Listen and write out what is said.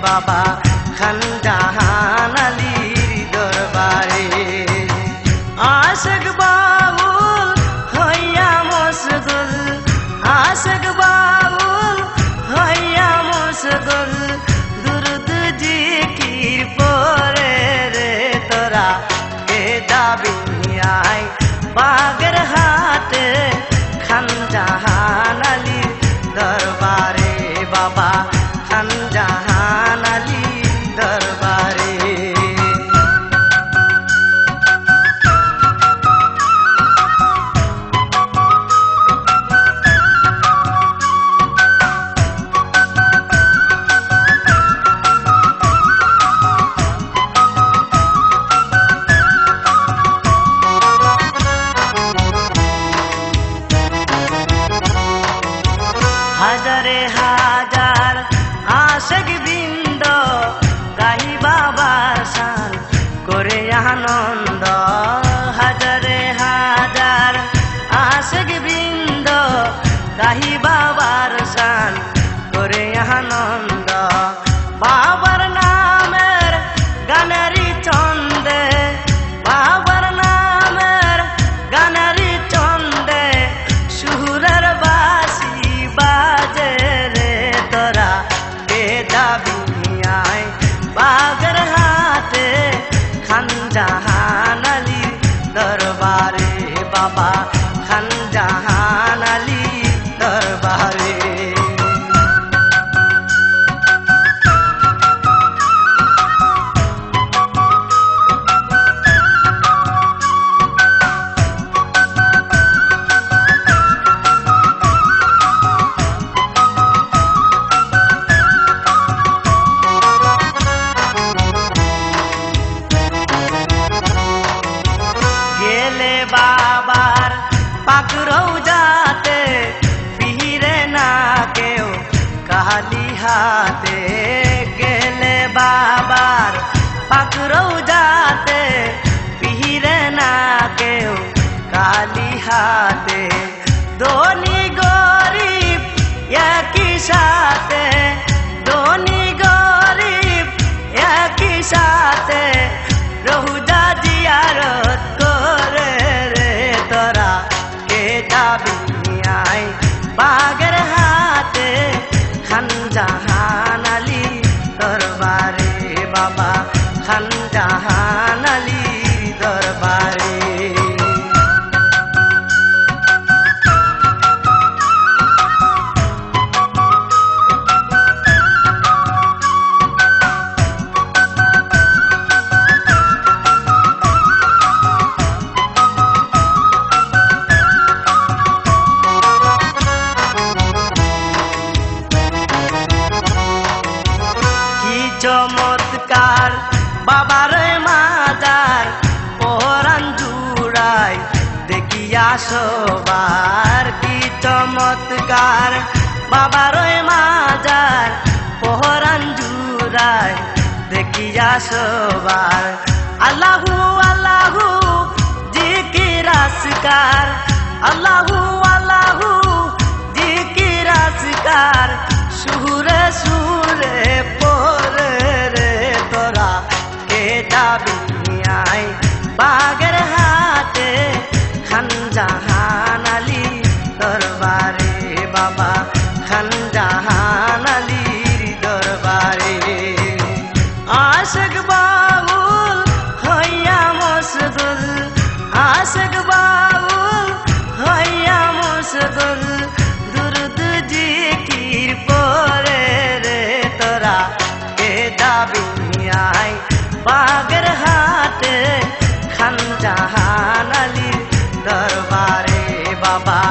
বাবা খানজাহান আলীর দরবারে। আশিক বাউল হইয়া মশগুল, আশিক বাউল হইয়া মশগুল, দুরুদ জিকির পরে রে তোরা কে যাবি আয় বাগের হাটে খানজাহান আলীর দরবারে বাবা খানজাহান আলীর দরবারে। হাজারে হাজার আশিক বৃন্দ গাহি বাবার শান করে আনন্দ, হাজারে হাজার আশিক বৃন্দ গাহি বাবার শান করে আনন্দ। বাবার নামের গানেরই ছন্দে, বাবার নামের গানেরই ছন্দে সুরের বাঁশি বাজে রে তোরা কে যাবি আয় বাগের হাটে খানজাহান আলীর দরবারে বাবা খানজাহান আলীর দরবারে। গেলে বাবার পাক রওজাতে ফিরে না কেউ খালি হাতে, গেলে বাবার পাক রওজাতে ফিরে না কেউ খালি হাতে। ধনী গরিব একই সাথে, ধনী গরিব একই সাথে রওজা জিয়ারত করে রে তোরা কে যাবি আয় বাগের হাটে খানজাহান আলীর দরবারে বাবা খানজাহান আলীর দরবারে। চমৎকার বাবার মাজার পরাণ জুড়াই দেখিয়া সবার, কি চমৎকার বাবার মাজার পরাণ জুড়াই দেখিয়া সবার। আল্লাহু আল্লাহু জিকির আসকার, আল্লাহু আল্লাহু জিকির আসকার সুরে সুরে পরে রে তোরা কে যাবি আয় বাগের হাটে খানজাহান আলীর দরবারে বাবা খানজাহান আলীর দরবারে। আশিক বাউল হইয়া মশগুল, আশিক বাউল হইয়া মশগুল, দুরুদ জিকির পরে রে তোরা কে যাবি আয় বাগের হাটে খানজাহান আলীর দরবারে বাবা